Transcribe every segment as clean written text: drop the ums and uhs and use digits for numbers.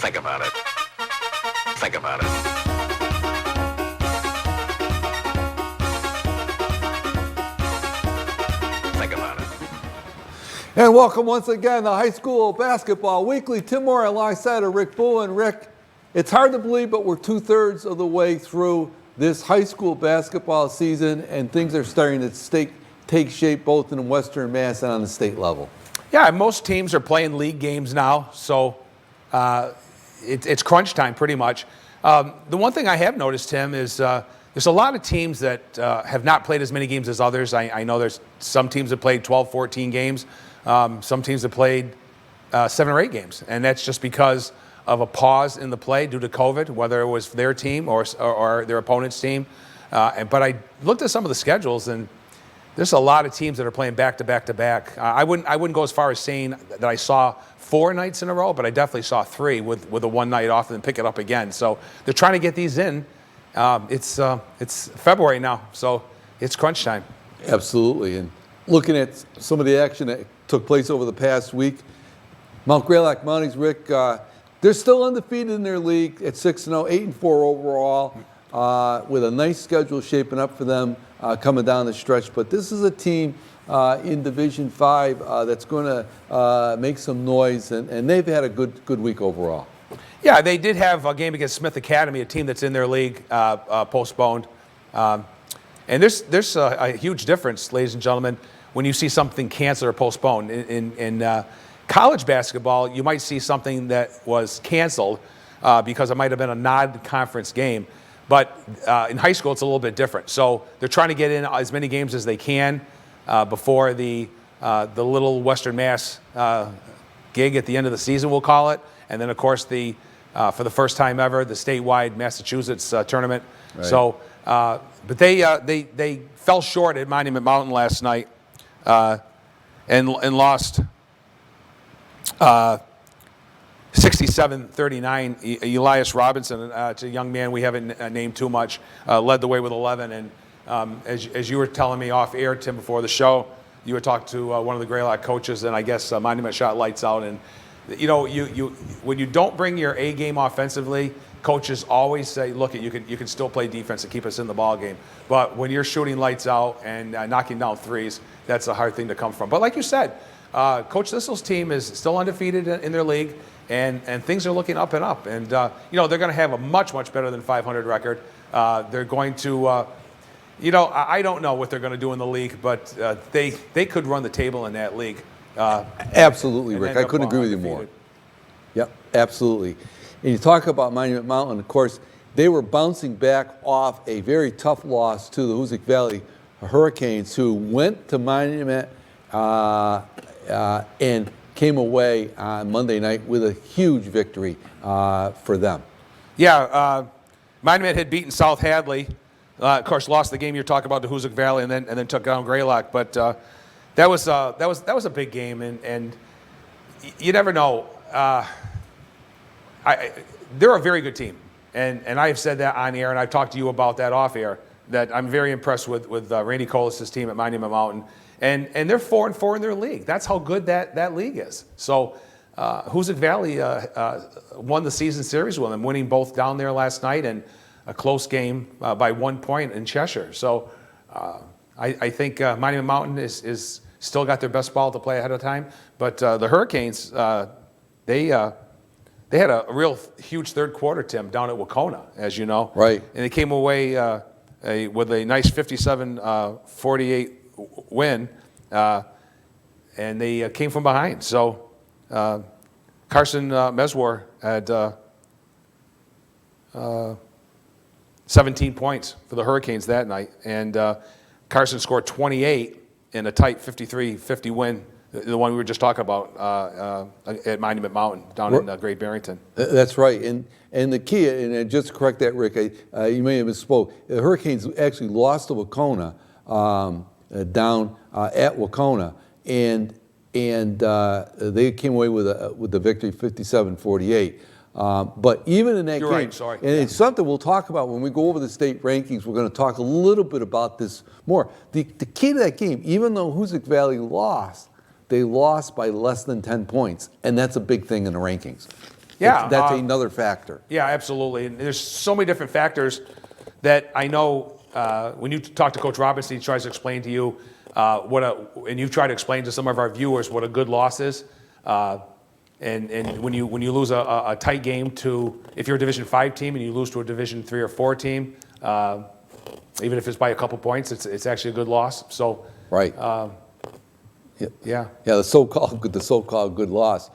Think about it. Think about it. Think about it. And welcome once again to High School Basketball Weekly. Tim Moore alongside of Rick Bull. And Rick, it's hard to believe, but we're 2/3 of the way through this high school basketball season, and things are starting to take shape both in Western Mass and on the state level. Yeah, most teams are playing league games now, so it's crunch time pretty much. The one thing I have noticed, Tim, is there's a lot of teams that have not played as many games as others. I know there's some teams that played 12, 14 games. Some teams have played 7 or 8 games, and that's just because of a pause in the play due to COVID, whether it was their team or their opponent's team. But I looked at some of the schedules, and there's a lot of teams that are playing back to back to back. I wouldn't go as far as saying that I saw 4 nights in a row, but I definitely saw 3 with a one night off and then pick it up again. So they're trying to get these in. It's February now, so it's crunch time. Absolutely. And looking at some of the action that took place over the past week, Mount Greylock Mounties, Rick, they're still undefeated in their league at 6-0, 8-4 overall, with a nice schedule shaping up for them coming down the stretch. But this is a team in Division 5 that's going to make some noise, and they've had a good week overall. Yeah, they did have a game against Smith Academy, a team that's in their league, postponed. And there's a huge difference, ladies and gentlemen, when you see something canceled or postponed. In college basketball, you might see something that was canceled because it might have been a non-conference game. But in high school, it's a little bit different. So they're trying to get in as many games as they can before the little Western Mass gig at the end of the season, we'll call it. And then, of course, for the first time ever, the statewide Massachusetts tournament. Right. So, but they fell short at Monument Mountain last night and lost 67-39. Elias Robinson, it's a young man we haven't named too much, led the way with 11. And as you were telling me off air, Tim, before the show, you were talking to one of the Greylock coaches, and I guess Monument shot lights out. And you know, you when you don't bring your A game offensively, coaches always say, "Look, you can still play defense and keep us in the ball game." But when you're shooting lights out and knocking down threes, that's a hard thing to come from. But like you said, Coach Thistle's team is still undefeated in their league, and things are looking up and up. And you know, they're going to have a much better than 500 record. They're going to. You know, I don't know what they're going to do in the league, but they could run the table in that league. Absolutely, Rick. I couldn't agree with you more. Yep, absolutely. And you talk about Monument Mountain, of course, they were bouncing back off a very tough loss to the Hoosick Valley Hurricanes, who went to Monument and came away on Monday night with a huge victory for them. Yeah, Monument had beaten South Hadley. Of course, lost the game you're talking about to Hoosick Valley, and then took down Greylock. But that was a big game, and you never know. They're a very good team, and I've said that on air, and I've talked to you about that off air. That I'm very impressed with Randy Colas' team at Monument Mountain, and they're 4-4 in their league. That's how good that league is. So Hoosick Valley won the season series with them, winning both down there last night, and a close game by 1 point in Cheshire. So I think Monument Mountain is still got their best ball to play ahead of time. But the Hurricanes, they had a real huge third quarter, Tim, down at Wacona, as you know. Right. And they came away with a nice 57-48 win, and they came from behind. So Carson Meswar had 17 points for the Hurricanes that night, and Carson scored 28 in a tight 53-50 win, the one we were just talking about at Monument Mountain down in Great Barrington. That's right, and the key, and just to correct that, Rick, you may have misspoke. The Hurricanes actually lost to Wacona down at Wacona, and they came away with the victory, 57-48. But even in that game, right, sorry. And it's something we'll talk about when we go over the state rankings. We're going to talk a little bit about this more. The key to that game, even though Hoosick Valley lost, they lost by less than 10 points, and that's a big thing in the rankings. Yeah, that's another factor. Yeah, absolutely. And there's so many different factors that I know when you talk to Coach Robinson, he tries to explain to you and you try to explain to some of our viewers what a good loss is. And when you lose a tight game to, if you're a Division 5 team and you lose to a Division 3 or 4 team, even if it's by a couple points, it's actually a good loss. So Right. yeah. Yeah, the so-called good loss.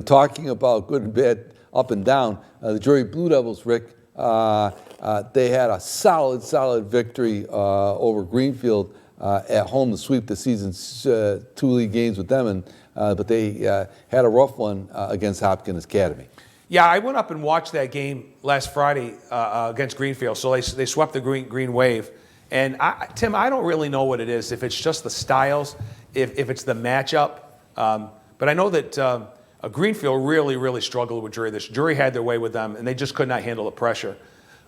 Talking about good and bad, up and down, the Drury Blue Devils, Rick, they had a solid victory over Greenfield at home to sweep the season's 2 league games with them, but they had a rough one against Hopkins Academy. Yeah, I went up and watched that game last Friday against Greenfield. So they swept the Green Wave. And Tim, I don't really know what it is, if it's just the styles, if it's the matchup. But I know that Greenfield really struggled with Drury. Drury had their way with them, and they just could not handle the pressure.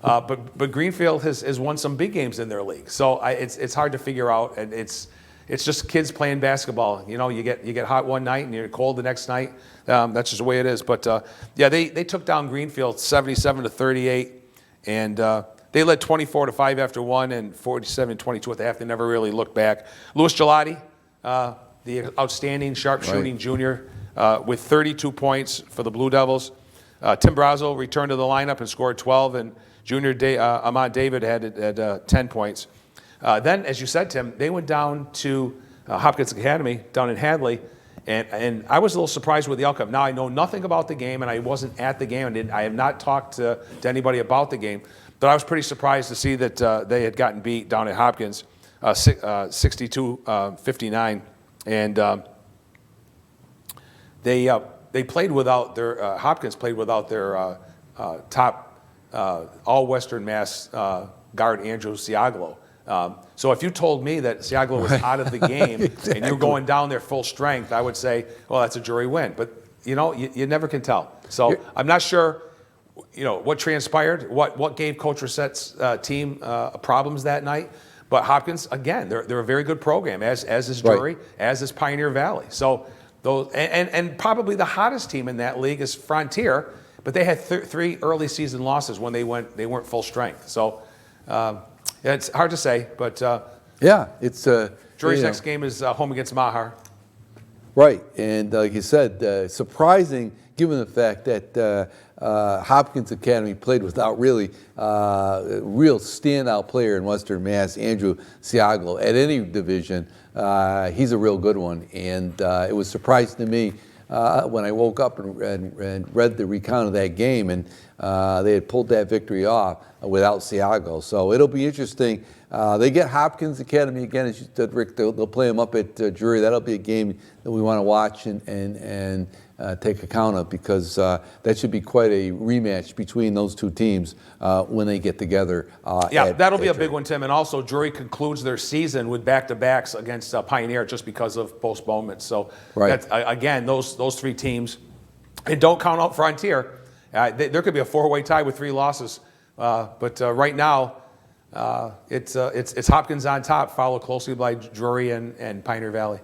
But Greenfield has won some big games in their league. So it's hard to figure out, and it's just kids playing basketball. You get hot one night and you're cold the next night. That's just the way it is. But yeah, they took down Greenfield 77-38, and they led 24-5 after one and 47-22 at the half. They never really looked back. Louis Gelati, the outstanding sharpshooting junior, with 32 points for the Blue Devils. Tim Brazo returned to the lineup and scored 12, and junior Ahmad David had 10 points. Then, as you said, Tim, they went down to Hopkins Academy down in Hadley, and I was a little surprised with the outcome. Now, I know nothing about the game, and I wasn't at the game, and I have not talked to anybody about the game, but I was pretty surprised to see that they had gotten beat down at Hopkins 62-59, and they played without their Hopkins played without their top all-Western Mass guard Andrew Siaglo. So if you told me that Siaglo was out of the game Exactly. and you're going down there full strength, I would say, well, that's a Drury win. But you never can tell. So I'm not sure, what transpired, what gave Coach Rissette's team problems that night. But Hopkins, again, they're a very good program, as is Drury, as is Pioneer Valley. So those and probably the hottest team in that league is Frontier, but they had 3 early season losses when they weren't full strength. So it's hard to say, but Yeah, it's Drury's next game is home against Mahar. right, and like you said, surprising given the fact that Hopkins Academy played without really a real standout player in Western Mass, Andrew Siaglo, at any division. He's a real good one, and it was surprising to me when I woke up and read the recount of that game, and they had pulled that victory off without Siaglo. So it'll be interesting. They get Hopkins Academy again, as you said, Rick. They'll play them up at Drury. That'll be a game that we want to watch and take account of, because that should be quite a rematch between those two teams when they get together. That'll be a big one, Tim. And also, Drury concludes their season with back-to-backs against Pioneer just because of postponements. So, again, those 3 teams, and don't count out Frontier. There could be a 4-way tie with 3 losses. But right now, it's Hopkins on top, followed closely by Drury and Pioneer Valley.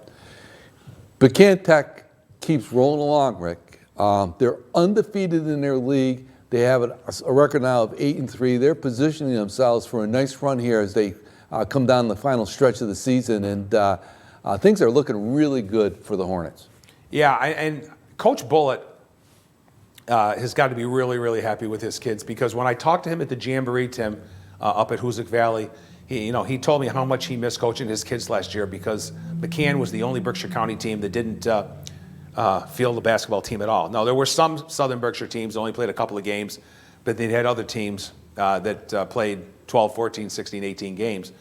Pecan Tech keeps rolling along, Rick. They're undefeated in their league. They have a record now of 8-3. They're positioning themselves for a nice run here as they come down the final stretch of the season, and things are looking really good for the Hornets. Yeah, and Coach Bullitt has got to be really happy with his kids, because when I talked to him at the Jamboree, Tim, up at Hoosick Valley, he told me how much he missed coaching his kids last year, because McCann was the only Berkshire County team that didn't field the basketball team at all. Now, there were some Southern Berkshire teams that only played a couple of games, but they had other teams that played 12, 14, 16, 18 games.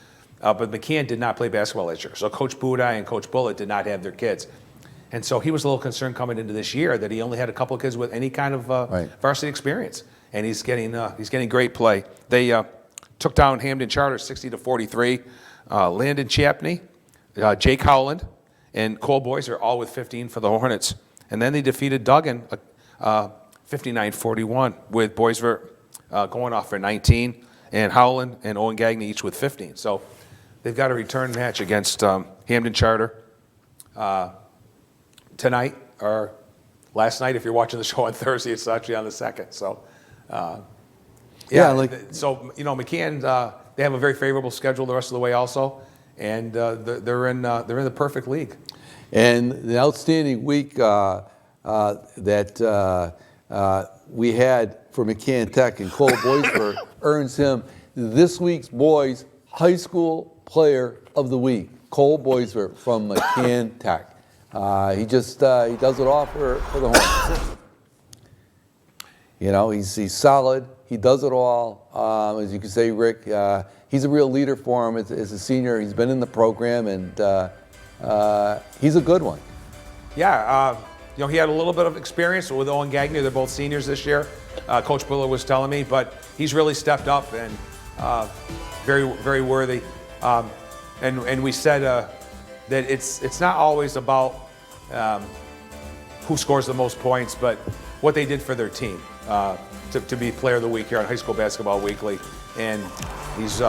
But McCann did not play basketball last year. So Coach Budai and Coach Bullitt did not have their kids. And so he was a little concerned coming into this year that he only had a couple of kids with any kind of varsity experience. And he's getting great play. They took down Hamden Charter 60-43. Landon Chapney, Jake Howland, and Cole Boys are all with 15 for the Hornets. And then they defeated Duggan 59-41, with Boisvert going off for 19, and Howland and Owen Gagney each with 15. So they've got a return match against Hamden Charter tonight, or last night, if you're watching the show on Thursday, it's actually on the 2nd. So, so McCann, they have a very favorable schedule the rest of the way also, and they're in the perfect league. And the outstanding week that we had for McCann Tech and Cole Boisver earns him this week's boys high school player of the week. Cole Boisver from McCann Tech. He does it all for the Hornets. He's solid. He does it all. As you can say, Rick, he's a real leader for him as a senior. He's been in the program, and he's a good one. Yeah, he had a little bit of experience with Owen Gagner. They're both seniors this year. Coach Buller was telling me, but he's really stepped up and very, very worthy. And we said that it's not always about who scores the most points, but what they did for their team to be Player of the Week here on High School Basketball Weekly. And he's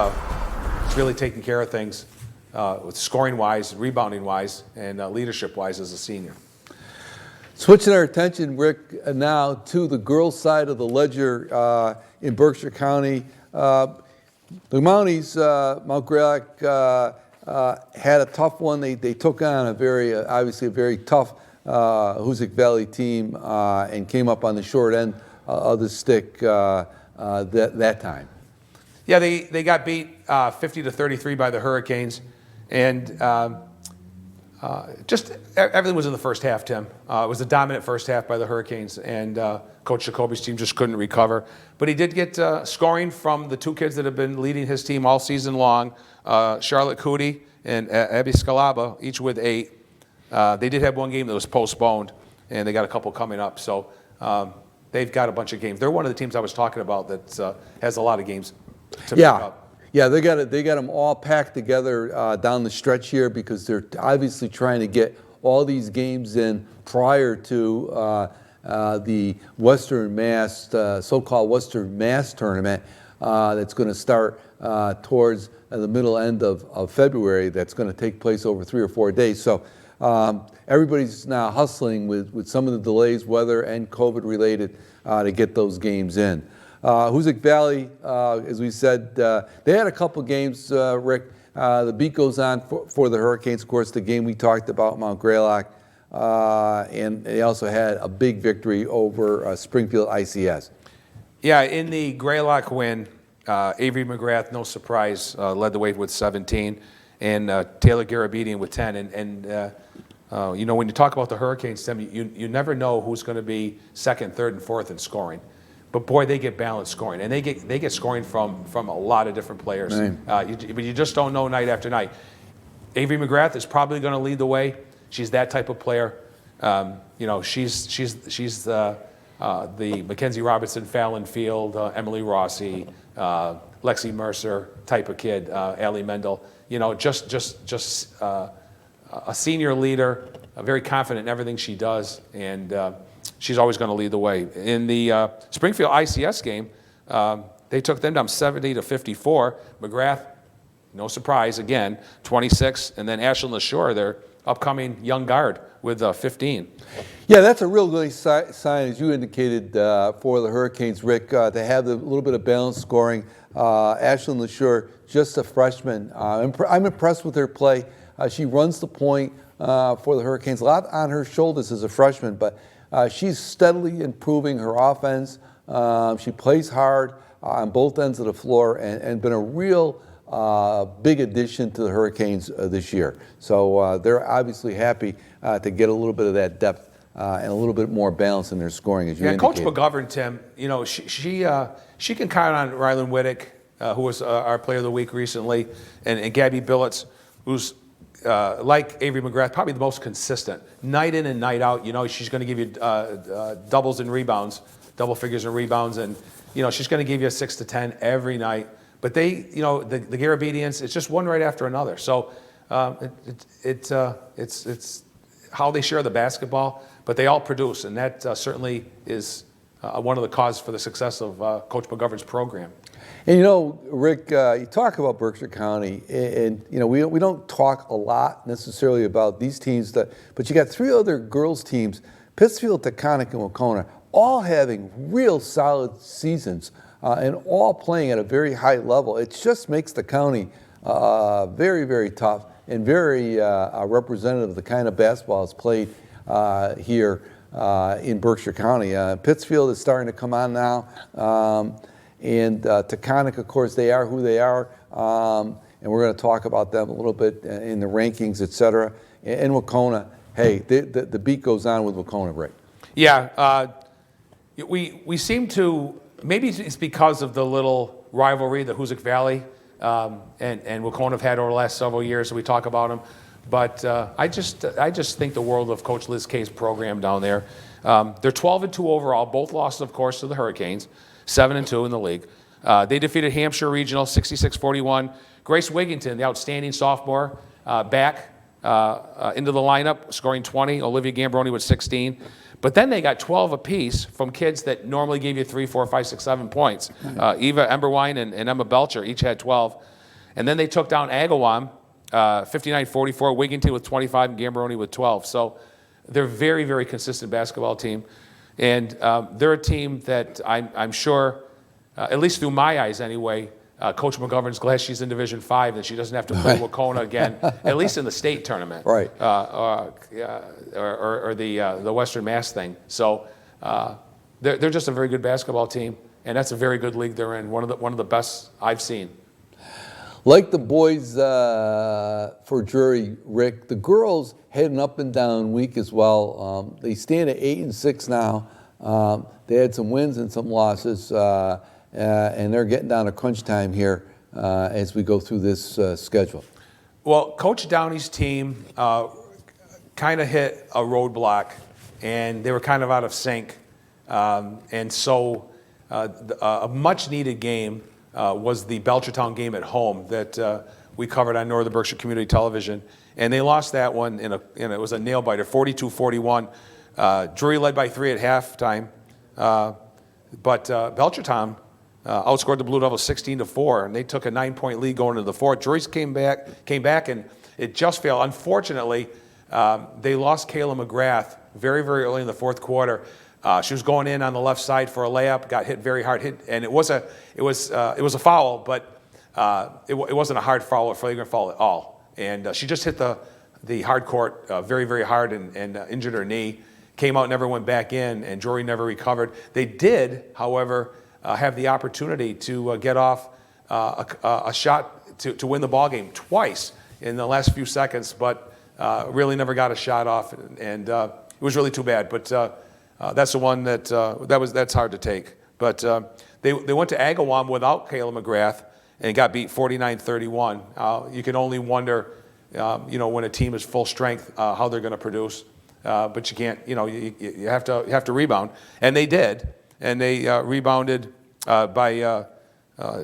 really taking care of things with scoring-wise, rebounding-wise, and leadership-wise as a senior. Switching our attention, Rick, now to the girls' side of the ledger in Berkshire County. The Mounties, Mount Greylock, had a tough one. They took on obviously a very tough Hoosick Valley team and came up on the short end of the stick that time. Yeah, they got beat 50-33 by the Hurricanes, and just everything was in the first half, Tim. It was a dominant first half by the Hurricanes, and Coach Jacoby's team just couldn't recover. But he did get scoring from the two kids that have been leading his team all season long, Charlotte Cootie and Abby Scalaba, each with 8. They did have one game that was postponed, and they got a couple coming up. So they've got a bunch of games. They're one of the teams I was talking about that has a lot of games to pick up. Yeah, they got them all packed together down the stretch here because they're obviously trying to get all these games in prior to the Western Mass, so-called Western Mass tournament that's going to start towards the middle end of February. That's going to take place over 3 or 4 days. So everybody's now hustling with some of the delays, weather and COVID-related, to get those games in. Hoosick Valley, as we said, they had a couple games, Rick. The beat goes on for the Hurricanes, of course, the game we talked about, Mount Greylock. And they also had a big victory over Springfield ICS. Yeah, in the Greylock win, Avery McGrath, no surprise, led the way with 17, and Taylor Garabedian with 10. And when you talk about the Hurricanes, Tim, you never know who's going to be second, third, and fourth in scoring. But boy, they get balanced scoring, and they get scoring from a lot of different players. But you just don't know night after night. Avery McGrath is probably going to lead the way. She's that type of player. She's the Mackenzie Robinson, Fallon Field, Emily Rossi, Lexi Mercer type of kid. Allie Mendel. Just a senior leader, very confident in everything she does, and she's always going to lead the way. In the Springfield ICS game, they took them down 70-54. McGrath, no surprise, again, 26. And then Ashland LaShore, their upcoming young guard, with 15. Yeah, that's a real nice sign, as you indicated, for the Hurricanes, Rick, to have a little bit of balanced scoring. Ashland LaShore, just a freshman. I'm impressed with her play. She runs the point for the Hurricanes. A lot on her shoulders as a freshman, but she's steadily improving her offense. She plays hard on both ends of the floor and been a real big addition to the Hurricanes this year. So they're obviously happy to get a little bit of that depth and a little bit more balance in their scoring, as you indicated. Coach McGovern, Tim, she can count on Rylan Wittick, who was our Player of the Week recently, and Gabby Billets, who's like Avery McGrath, probably the most consistent. Night in and night out, she's going to give you doubles and rebounds, double figures and rebounds, and, she's going to give you a 6 to 10 every night. But they, the Garabedians, it's just one right after another. So it's how they share the basketball, but they all produce, and that certainly is one of the causes for the success of Coach McGovern's program. And Rick, you talk about Berkshire County, and we don't talk a lot necessarily about these teams, but you got 3 other girls teams Pittsfield, Taconic, and Wacona all having real solid seasons and all playing at a very high level. It just makes the county very, very tough and very representative of the kind of basketball that's played here in Berkshire County. Pittsfield is starting to come on now, and Taconic, of course, they are who they are, and we're going to talk about them a little bit in the rankings, et cetera. And Wacona, hey, the beat goes on with Wacona, Rick. Yeah, we seem to, maybe it's because of the little rivalry the Hoosick Valley and Wacona have had over the last several years, so we talk about them. But I just think the world of Coach Liz Kay's program down there. They're 12-2 overall, both losses, of course, to the Hurricanes, 7-2 in the league. They defeated Hampshire Regional 66-41. Grace Wigington, the outstanding sophomore, back into the lineup, scoring 20. Olivia Gambroni with 16. But then they got 12 apiece from kids that normally gave you 3, 4, 5, 6, 7 points. Eva Emberwine and Emma Belcher each had 12. And then they took down Agawam, 59-44, Wigington with 25 and Gambroni with 12. So they're a very, very consistent basketball team. And they're a team that I'm sure, at least through my eyes anyway, Coach McGovern's glad she's in Division 5, that she doesn't have to play Wacona again, at least in the state tournament, right? Or the Western Mass thing. So they're just a very good basketball team, and that's a very good league they're in. One of the best I've seen. Like the boys for Drury, Rick, the girls had an up and down week as well. They stand at 8-6 now. They had some wins and some losses. And they're getting down to crunch time here as we go through this schedule. Well, Coach Downey's team kind of hit a roadblock, and they were kind of out of sync. And so a much-needed game was the Belchertown game at home that we covered on Northern Berkshire Community Television. And they lost that one, and it was a nail-biter, 42-41. Drury led by 3 at halftime. But Belchertown outscored the Blue Devils 16-4, and they took a 9-point lead going into the fourth. Drury came back, and it just failed. Unfortunately, they lost Kayla McGrath very, very early in the fourth quarter. She was going in on the left side for a layup, got hit very hard, and it was a foul, but it wasn't a hard foul or flagrant foul at all. And she just hit the hard court very, very hard and injured her knee. Came out, never went back in, and Drury never recovered. They did, however, have the opportunity to get off a shot to win the ball game twice in the last few seconds, but really never got a shot off, and it was really too bad. But that's the one that's hard to take. But they went to Agawam without Kayla McGrath and got beat 49-31. You can only wonder, when a team is full strength, how they're going to produce. But you can't, you have to rebound, and they did, and they rebounded by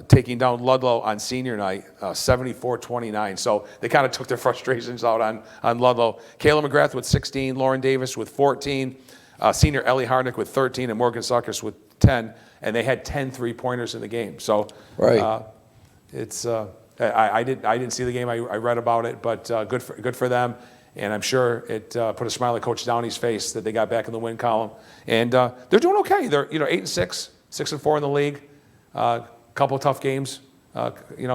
taking down Ludlow on senior night, 74-29. So they kind of took their frustrations out on Ludlow. Kayla McGrath with 16, Lauren Davis with 14, senior Ellie Harnick with 13, and Morgan Suckers with 10, and they had 10 3-pointers in the game. So right. It's I didn't see the game. I read about it, but good for them. And I'm sure it put a smile on Coach Downey's face that they got back in the win column. And they're doing okay. They're 8-6, 6-4 in the league. Couple of tough games,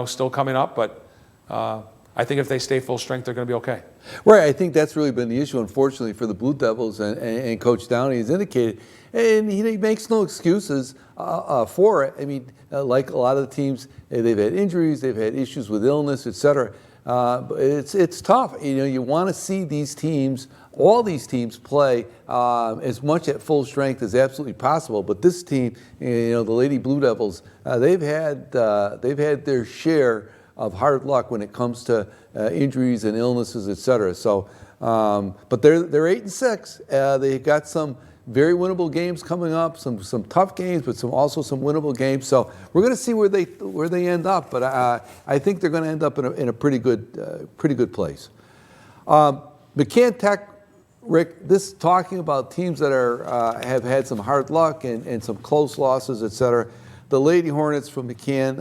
still coming up. But I think if they stay full strength, they're going to be okay. Right. I think that's really been the issue, unfortunately, for the Blue Devils. And Coach Downey has indicated, and he makes no excuses for it. I mean, like a lot of the teams, they've had injuries, they've had issues with illness, et cetera. But it's tough. You want to see these teams, all these teams, play as much at full strength as absolutely possible. But this team, the Lady Blue Devils, they've had their share of hard luck when it comes to injuries and illnesses, et cetera. So, but they're 8-6. They've got some very winnable games coming up, some tough games, but also some winnable games. So we're going to see where they end up. But I think they're going to end up in a pretty good place. McCann Tech, Rick, this talking about teams that have had some hard luck and some close losses, et cetera. The Lady Hornets from McCann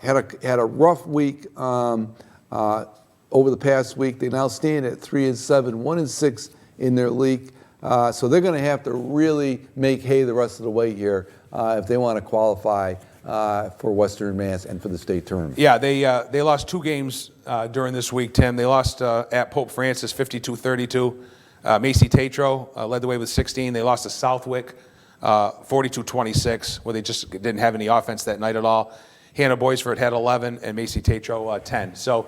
had a rough week over the past week. They now stand at 3-7, 1-6. in their league. So they're going to have to really make hay the rest of the way here if they want to qualify for Western Mass and for the state tournament. Yeah, they lost 2 games during this week, Tim. They lost at Pope Francis 52-32. Macy Tatro led the way with 16. They lost to Southwick 42-26, where they just didn't have any offense that night at all. Hannah Boysford had 11 and Macy Tatro 10. So,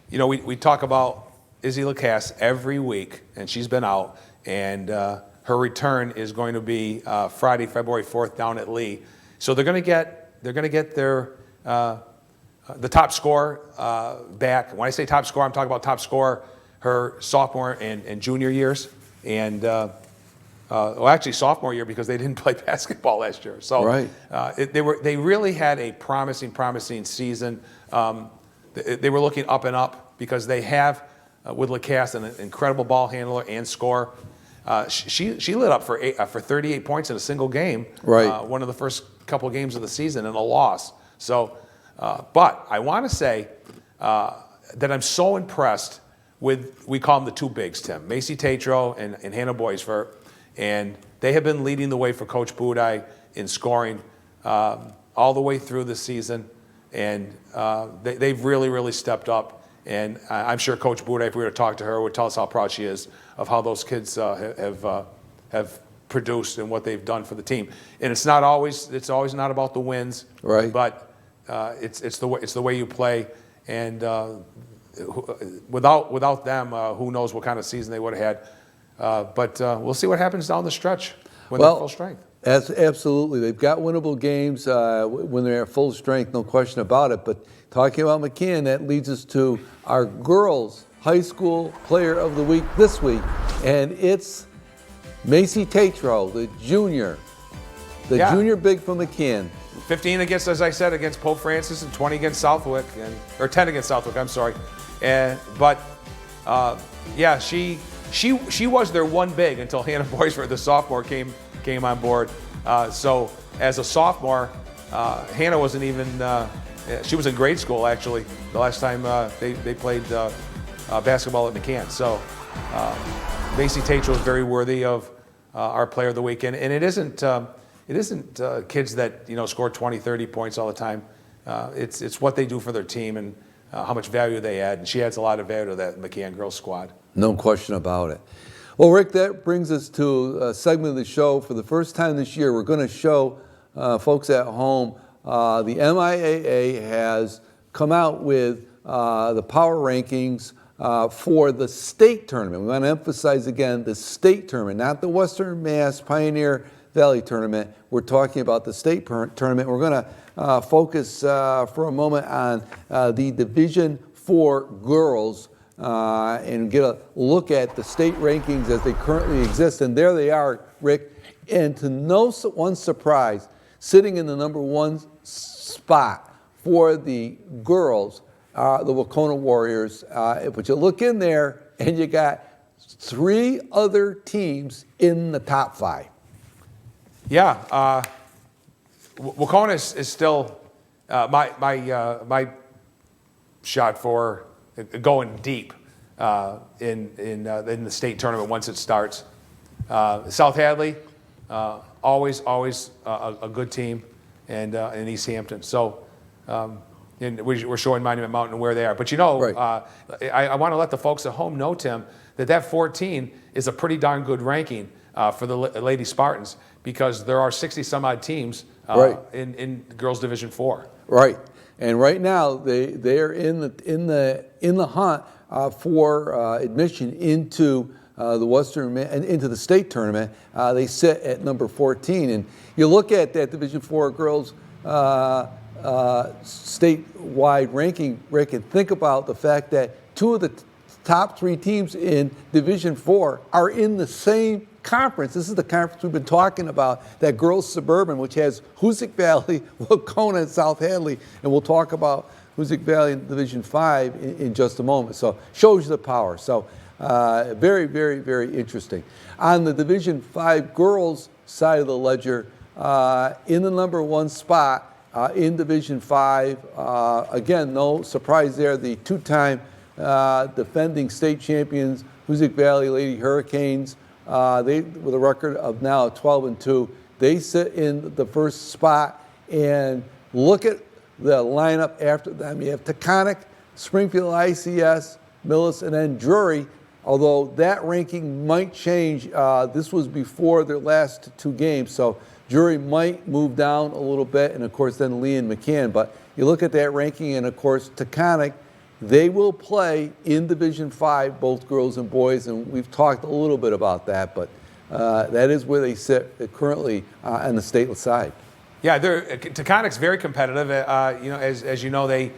we talk about Izzy Lacasse every week, and she's been out, and her return is going to be Friday, February 4th down at Lee. So they're going to get their the top scorer back. When I say top scorer, I'm talking about top scorer her sophomore and junior years, and actually sophomore year because they didn't play basketball last year. So right. They really had a promising season. They were looking up and up because they have with Lacasse an incredible ball handler and scorer. She lit up for 38 points in a single game. Right. One of the first couple games of the season and a loss. So, but I want to say that I'm so impressed with, we call them the 2 bigs, Tim, Macy Tatro and Hannah Boysford, and they have been leading the way for Coach Budai in scoring all the way through the season, and they've really stepped up. And I'm sure Coach Budai, if we were to talk to her, would tell us how proud she is of how those kids have produced and what they've done for the team. And it's always not about the wins, right? But it's the way you play. And without them, who knows what kind of season they would have had. But we'll see what happens down the stretch when they're full strength. Absolutely. They've got winnable games when they're at full strength, no question about it. But talking about McCann, that leads us to our girls' high school player of the week this week. And it's Macy Tatro, the junior big from McCann. 15 against, as I said, against Pope Francis and 20 against Southwick, or 10 against Southwick, I'm sorry. She was their one big until Hannah Boysford, the sophomore, came on board. So as a sophomore, Hannah wasn't even, she was in grade school actually, the last time they played basketball at McCann. So Macy Tatro is very worthy of our player of the weekend. And it isn't kids that score 20, 30 points all the time. It's what they do for their team and how much value they add. And she adds a lot of value to that McCann girls squad. No question about it. Well, Rick, that brings us to a segment of the show. For the first time this year, we're going to show folks at home the MIAA has come out with the power rankings for the state tournament. We want to emphasize again the state tournament, not the Western Mass Pioneer Valley tournament. We're talking about the state tournament. We're going to focus for a moment on the Division IV girls and get a look at the state rankings as they currently exist. And there they are, Rick. And to no one's surprise, sitting in the number 1 spot for the girls, the Wacona Warriors. But you look in there and you got 3 other teams in the top 5. Yeah, Wacona is still my shot for going deep in the state tournament once it starts. South Hadley, always a good team, and in East Hampton. So and we're showing Monument Mountain where they are. But right. I want to let the folks at home know, Tim, that 14 is a pretty darn good ranking for the Lady Spartans, because there are 60 some odd teams right. in Girls Division 4. Right, and right now they are in the hunt for admission into the Western and into the state tournament. They sit at number 14, and you look at that Division 4 girls statewide ranking, Rick, and think about the fact that 2 of the top 3 teams in Division 4 are in the same conference. This is the conference we've been talking about, that girls suburban, which has Hoosick Valley, Wacona, and South Hadley, and we'll talk about Hoosick Valley in Division 5 in just a moment. So shows you the power. So very, very, very interesting. On the Division 5 girls side of the ledger, in the number 1 spot in Division 5, again, no surprise there, the 2-time defending state champions Hoosick Valley Lady Hurricanes. They with a record of now 12-2. They sit in the first spot, and look at the lineup after them. You have Taconic, Springfield ICS, Millis, and then Drury. Although that ranking might change. This was before their last 2 games, so Drury might move down a little bit, and of course then Lee and McCann. But you look at that ranking, and of course Taconic, they will play in Division 5, both girls and boys, and we've talked a little bit about that, but that is where they sit currently on the state side. Yeah, Taconic's very competitive. As you know, they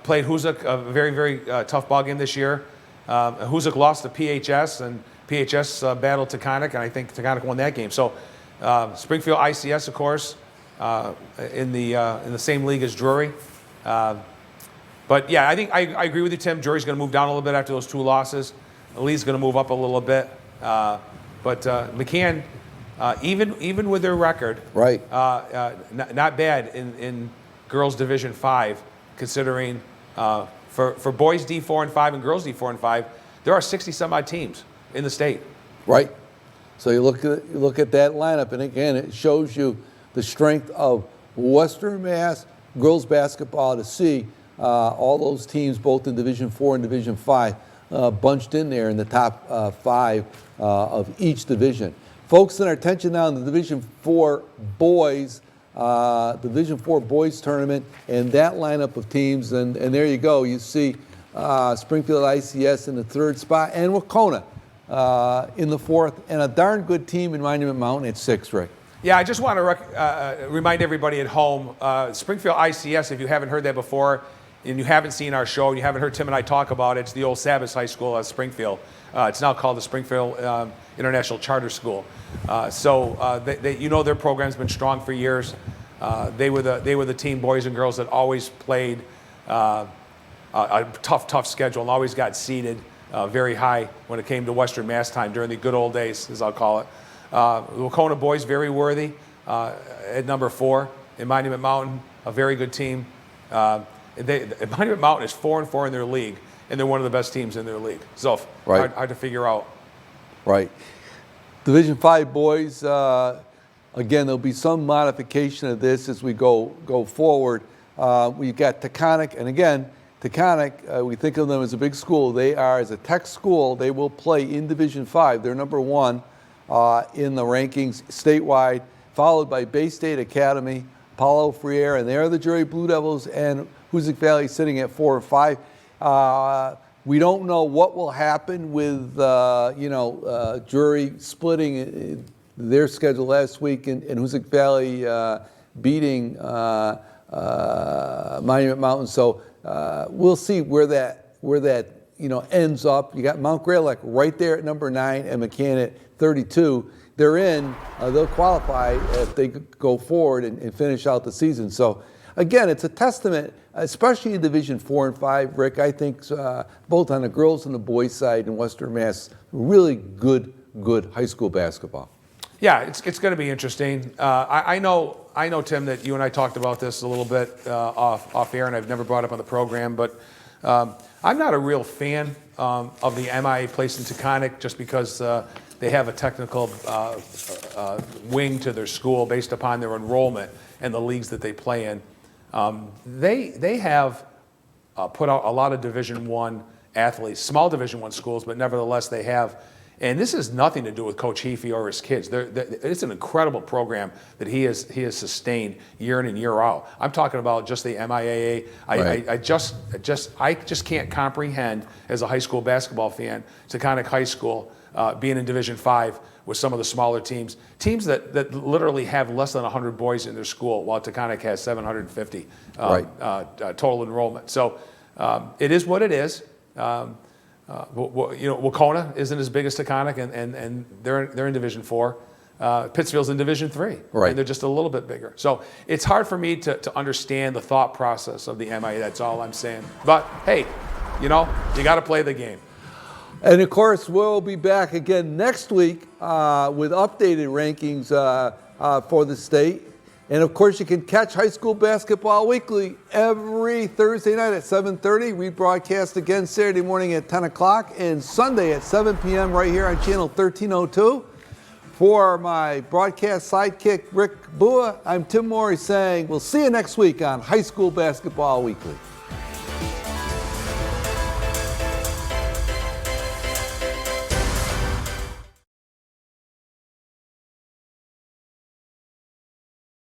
played Hoosick, a very, very tough ball game this year. Hoosick lost to PHS, and PHS battled Taconic, and I think Taconic won that game. So Springfield ICS, of course, in the same league as Drury. But yeah, I think I agree with you, Tim. Drury's going to move down a little bit after those 2 losses. Lee's going to move up a little bit. But McCann, even with their record, right, not bad in girls Division 5, considering for boys D4 and 5 and girls D4 and 5, there are 60-some-odd teams in the state. Right. So you look at that lineup, and again, it shows you the strength of Western Mass girls basketball to see all those teams, both in Division 4 and Division 5, bunched in there in the top 5 of each division. Focusing our attention now on the Division 4 boys, Division 4 boys tournament, and that lineup of teams, and there you go. You see Springfield ICS in the 3rd spot, and Wacona in the 4th, and a darn good team in Monument Mountain at 6th, Rick. Yeah, I just want to remind everybody at home, Springfield ICS, if you haven't heard that before, and you haven't seen our show, and you haven't heard Tim and I talk about it, it's the old Sabbath High School at Springfield. It's now called the Springfield International Charter School. You know their program's been strong for years. They were the team, boys and girls, that always played a tough schedule and always got seeded very high when it came to Western Mass time during the good old days, as I'll call it. The Wacona boys, very worthy at number 4 in Monument Mountain, a very good team. Monument Mountain is 4-4 in their league, and they're one of the best teams in their league. So right. hard to figure out. Right. Division 5 boys, again, there'll be some modification of this as we go forward. We've got Taconic, and again, Taconic, we think of them as a big school. They are, as a tech school, they will play in Division 5. They're number 1 in the rankings statewide, followed by Bay State Academy, Paulo Freire, and they're the Drury Blue Devils, and Hoosick Valley sitting at 4 and 5. We don't know what will happen with, Drury splitting their schedule last week and Hoosick Valley beating Monument Mountain. So we'll see where that ends up. You got Mount Greylock right there at number 9 and McCann at 32. They're in. They'll qualify if they go forward and finish out the season. So again, it's a testament, especially in Division 4 and 5, Rick. I think both on the girls and the boys side in Western Mass, really good high school basketball. Yeah, it's going to be interesting. I know, Tim, that you and I talked about this a little bit off air, and I've never brought it up on the program, but I'm not a real fan of the MIA place in Taconic just because they have a technical wing to their school based upon their enrollment and the leagues that they play in. They have put out a lot of Division I athletes, small Division I schools, but nevertheless they have. And this has nothing to do with Coach Heafy or his kids. It's an incredible program that he has sustained year in and year out. I'm talking about just the MIAA. Right. I just can't comprehend, as a high school basketball fan, Taconic High School being in Division 5 with some of the smaller teams that literally have less than 100 boys in their school, while Taconic has 750 total enrollment. So it is what it is. Wacona isn't as big as Taconic, and they're in Division 4. Pittsfield's in Division 3, right. And they're just a little bit bigger. So it's hard for me to understand the thought process of the MIA. That's all I'm saying. But hey, you got to play the game. And of course, we'll be back again next week with updated rankings for the state. And of course, you can catch High School Basketball Weekly every Thursday night at 7:30. Rebroadcast again Saturday morning at 10 o'clock and Sunday at 7 p.m. right here on channel 1302. For my broadcast sidekick, Rick Bua, I'm Tim Morey saying we'll see you next week on High School Basketball Weekly.